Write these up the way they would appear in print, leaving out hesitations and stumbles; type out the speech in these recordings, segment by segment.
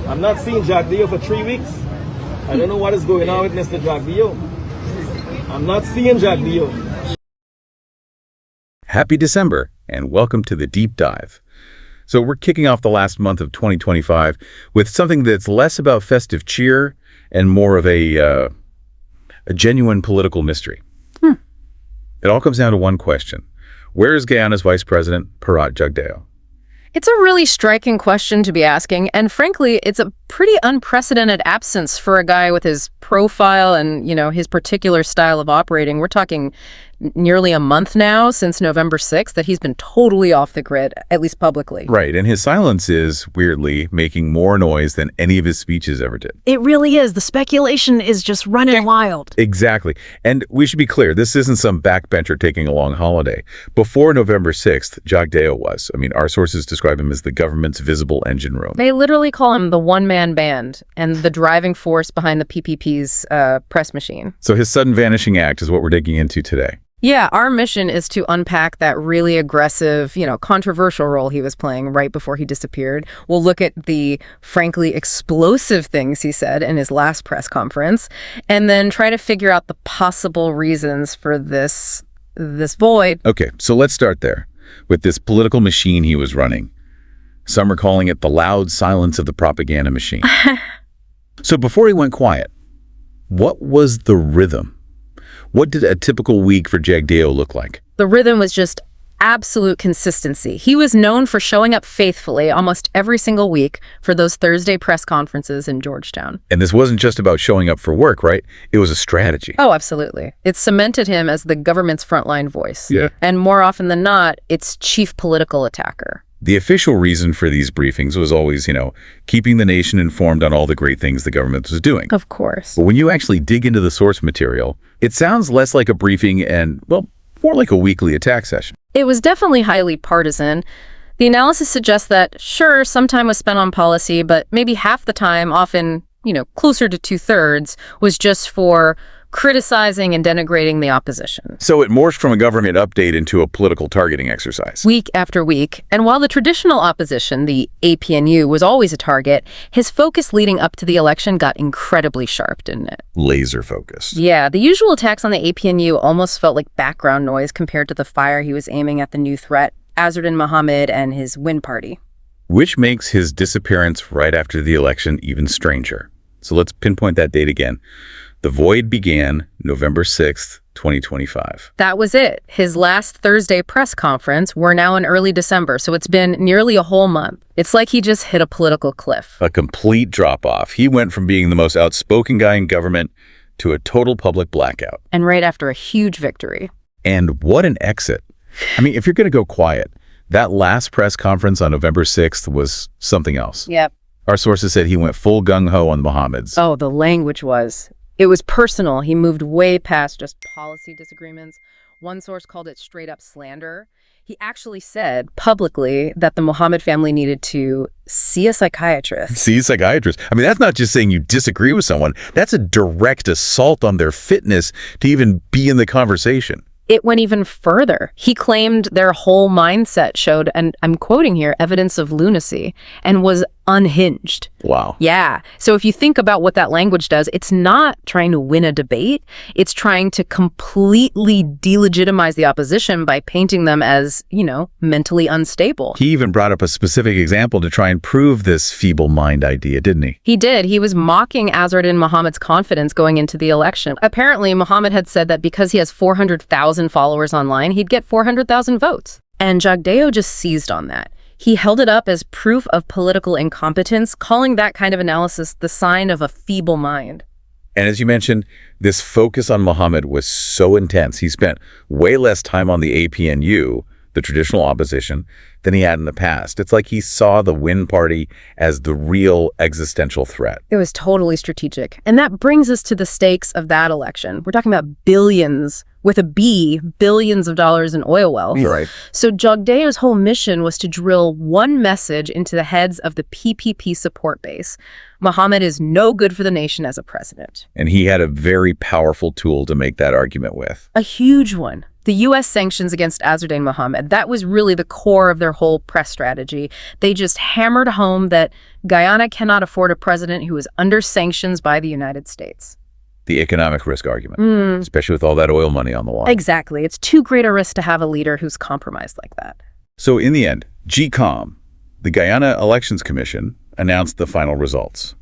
I'm not seeing Jagdeo for 3 weeks. I don't know what is going on with Mr. Jagdeo. I'm not seeing Jagdeo. Happy December, and welcome to the Deep Dive. So we're kicking off the last month of 2025 with something that's less about festive cheer and more of a genuine political mystery. It all comes down to one question. Where is Guyana's Vice President, Bharrat Jagdeo? It's a really striking question to be asking, and frankly, it's a pretty unprecedented absence for a guy with his profile and, his particular style of operating. We're talking nearly a month now since November 6th that he's been totally off the grid, at least publicly. Right, and his silence is, weirdly, making more noise than any of his speeches ever did. It really is. The speculation is just running wild. Exactly. And we should be clear, this isn't some backbencher taking a long holiday. Before November 6th, Jagdeo was. Our sources describe him as the government's visible engine room. They literally call him the one-man band and the driving force behind the PPP's press machine. So his sudden vanishing act is what we're digging into today. Yeah, our mission is to unpack that really aggressive, controversial role he was playing right before he disappeared. We'll look at the, frankly, explosive things he said in his last press conference, and then try to figure out the possible reasons for this void. Okay, so let's start there, with this political machine he was running. Some are calling it the loud silence of the propaganda machine. So before he went quiet, what was the rhythm? What did a typical week for Jagdeo look like? The rhythm was just absolute consistency. He was known for showing up faithfully almost every single week for those Thursday press conferences in Georgetown. And this wasn't just about showing up for work, right? It was a strategy. Oh, absolutely. It cemented him as the government's frontline voice. Yeah. And more often than not, its chief political attacker. The official reason for these briefings was always, keeping the nation informed on all the great things the government was doing. Of course. But when you actually dig into the source material, it sounds less like a briefing and, more like a weekly attack session. It was definitely highly partisan. The analysis suggests that, sure, some time was spent on policy, but maybe half the time, often, closer to 2/3, was just for criticizing and denigrating the opposition. So it morphed from a government update into a political targeting exercise. Week after week. And while the traditional opposition, the APNU, was always a target, his focus leading up to the election got incredibly sharp, didn't it? Laser focused. Yeah, the usual attacks on the APNU almost felt like background noise compared to the fire he was aiming at the new threat, Azardin Mohammed and his Wind Party. Which makes his disappearance right after the election even stranger. So let's pinpoint that date again. The void began November 6th, 2025. That was it. His last Thursday press conference. We're now in early December, so it's been nearly a whole month. It's like he just hit a political cliff. A complete drop-off. He went from being the most outspoken guy in government to a total public blackout. And right after a huge victory. And what an exit. If you're going to go quiet, that last press conference on November 6th was something else. Yep. Our sources said he went full gung-ho on the Mohammeds. Oh, the language was. It was personal. He moved way past just policy disagreements. One source called it straight-up slander. He actually said publicly that the Mohammed family needed to see a psychiatrist. See a psychiatrist? That's not just saying you disagree with someone. That's a direct assault on their fitness to even be in the conversation. It went even further. He claimed their whole mindset showed, and I'm quoting here, evidence of lunacy, and was unhinged. Wow. Yeah. So if you think about what that language does, it's not trying to win a debate. It's trying to completely delegitimize the opposition by painting them as, mentally unstable. He even brought up a specific example to try and prove this feeble mind idea, didn't he? He did. He was mocking Azardin Mohammed's confidence going into the election. Apparently, Mohammed had said that because he has 400,000 followers online, he'd get 400,000 votes. And Jagdeo just seized on that. He held it up as proof of political incompetence, calling that kind of analysis the sign of a feeble mind. And as you mentioned, this focus on Mohammed was so intense. He spent way less time on the APNU, the traditional opposition, than he had in the past. It's like he saw the Wind Party as the real existential threat. It was totally strategic. And that brings us to the stakes of that election. We're talking about billions, with a B, billions of dollars in oil wealth. Right. So Jagdeo's whole mission was to drill one message into the heads of the PPP support base. Mohammed is no good for the nation as a president. And he had a very powerful tool to make that argument with. A huge one. The U.S. sanctions against Azardan Mohammed, that was really the core of their whole press strategy. They just hammered home that Guyana cannot afford a president who is under sanctions by the United States. The economic risk argument, especially with all that oil money on the line. Exactly. It's too great a risk to have a leader who's compromised like that. So in the end, GCOM, the Guyana Elections Commission, announced the final results.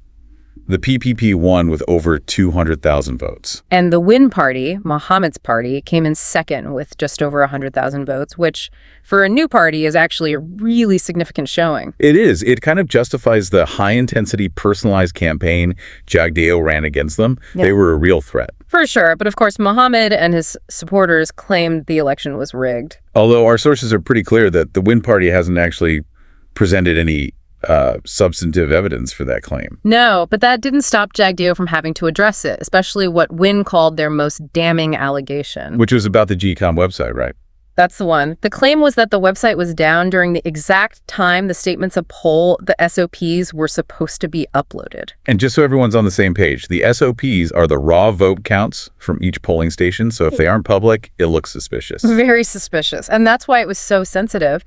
The PPP won with over 200,000 votes. And the Win Party, Mohammed's party, came in second with just over 100,000 votes, which for a new party is actually a really significant showing. It is. It kind of justifies the high-intensity personalized campaign Jagdeo ran against them. Yeah. They were a real threat. For sure. But of course, Mohammed and his supporters claimed the election was rigged. Although our sources are pretty clear that the Win Party hasn't actually presented any substantive evidence for that claim. No, but that didn't stop Jagdeo from having to address it, especially what Win called their most damning allegation. Which was about the GCOM website, right? That's the one. The claim was that the website was down during the exact time the statements of poll, the SOPs, were supposed to be uploaded. And just so everyone's on the same page, the SOPs are the raw vote counts from each polling station, so if they aren't public, it looks suspicious. Very suspicious. And that's why it was so sensitive.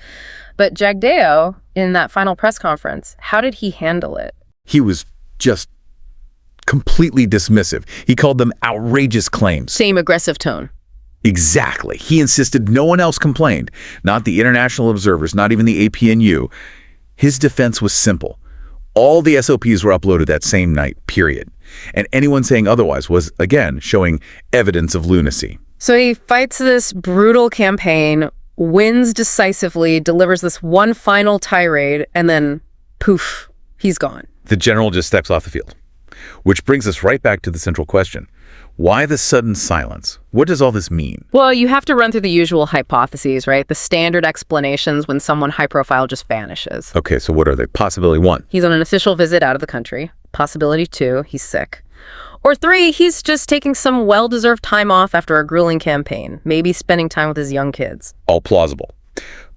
But Jagdeo, in that final press conference, how did he handle it? He was just completely dismissive. He called them outrageous claims. Same aggressive tone. Exactly. He insisted no one else complained, not the international observers, not even the APNU. His defense was simple. All the SOPs were uploaded that same night, period. And anyone saying otherwise was, again, showing evidence of lunacy. So he fights this brutal campaign, wins decisively, delivers this one final tirade, and then, poof, he's gone. The general just steps off the field. Which brings us right back to the central question. Why the sudden silence? What does all this mean? Well, you have to run through the usual hypotheses, right? The standard explanations when someone high-profile just vanishes. Okay, so what are they? Possibility 1. He's on an official visit out of the country. Possibility 2, he's sick. Or 3, he's just taking some well-deserved time off after a grueling campaign, maybe spending time with his young kids. All plausible.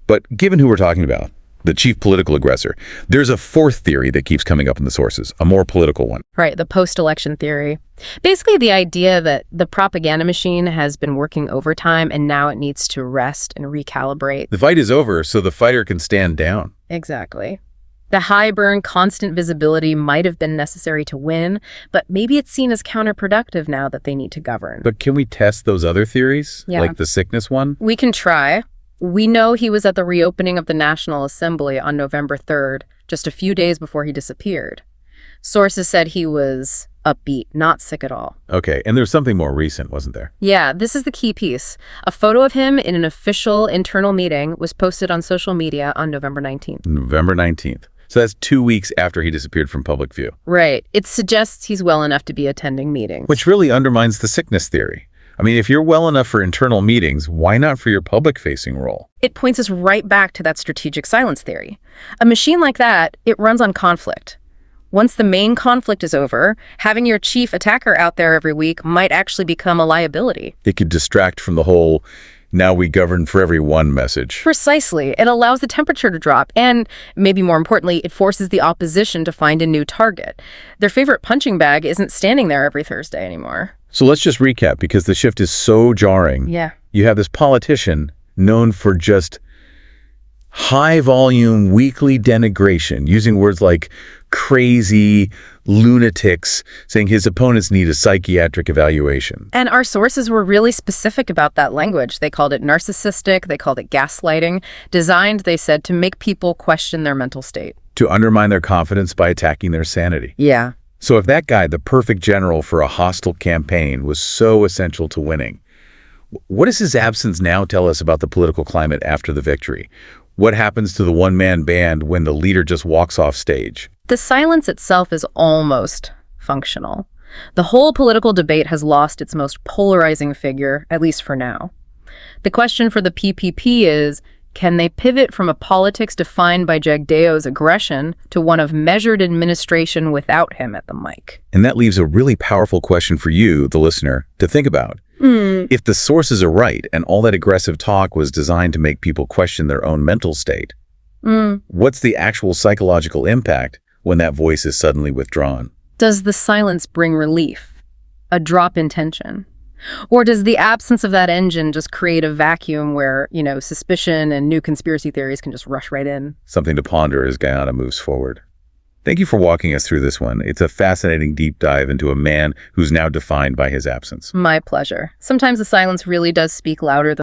But given who we're talking about, the chief political aggressor, there's a fourth theory that keeps coming up in the sources, a more political one. Right, the post-election theory. Basically the idea that the propaganda machine has been working overtime and now it needs to rest and recalibrate. The fight is over, so the fighter can stand down. Exactly. The high burn, constant visibility might have been necessary to win, but maybe it's seen as counterproductive now that they need to govern. But can we test those other theories? Yeah. Like the sickness one? We can try. We know he was at the reopening of the National Assembly on November 3rd, just a few days before he disappeared. Sources said he was upbeat, not sick at all. Okay, and there's something more recent, wasn't there? Yeah, this is the key piece. A photo of him in an official internal meeting was posted on social media on November 19th. November 19th. So that's 2 weeks after he disappeared from public view. Right. It suggests he's well enough to be attending meetings. Which really undermines the sickness theory. I mean, if you're well enough for internal meetings, why not for your public-facing role? It points us right back to that strategic silence theory. A machine like that, it runs on conflict. Once the main conflict is over, having your chief attacker out there every week might actually become a liability. It could distract from the whole "now we govern for everyone" message. Precisely. It allows the temperature to drop, and maybe more importantly, it forces the opposition to find a new target. Their favorite punching bag isn't standing there every Thursday anymore. So let's just recap, because the shift is so jarring. Yeah. You have this politician known for just high-volume weekly denigration, using words like crazy, lunatics, saying his opponents need a psychiatric evaluation. And our sources were really specific about that language. They called it narcissistic, they called it gaslighting, designed, they said, to make people question their mental state. To undermine their confidence by attacking their sanity. Yeah. So if that guy, the perfect general for a hostile campaign, was so essential to winning, what does his absence now tell us about the political climate after the victory? What happens to the one-man band when the leader just walks off stage? The silence itself is almost functional. The whole political debate has lost its most polarizing figure, at least for now. The question for the PPP is, can they pivot from a politics defined by Jagdeo's aggression to one of measured administration without him at the mic? And that leaves a really powerful question for you, the listener, to think about. If the sources are right and all that aggressive talk was designed to make people question their own mental state, what's the actual psychological impact when that voice is suddenly withdrawn? Does the silence bring relief? A drop in tension? Or does the absence of that engine just create a vacuum where, suspicion and new conspiracy theories can just rush right in? Something to ponder as Guyana moves forward. Thank you for walking us through this one. It's a fascinating deep dive into a man who's now defined by his absence. My pleasure. Sometimes the silence really does speak louder than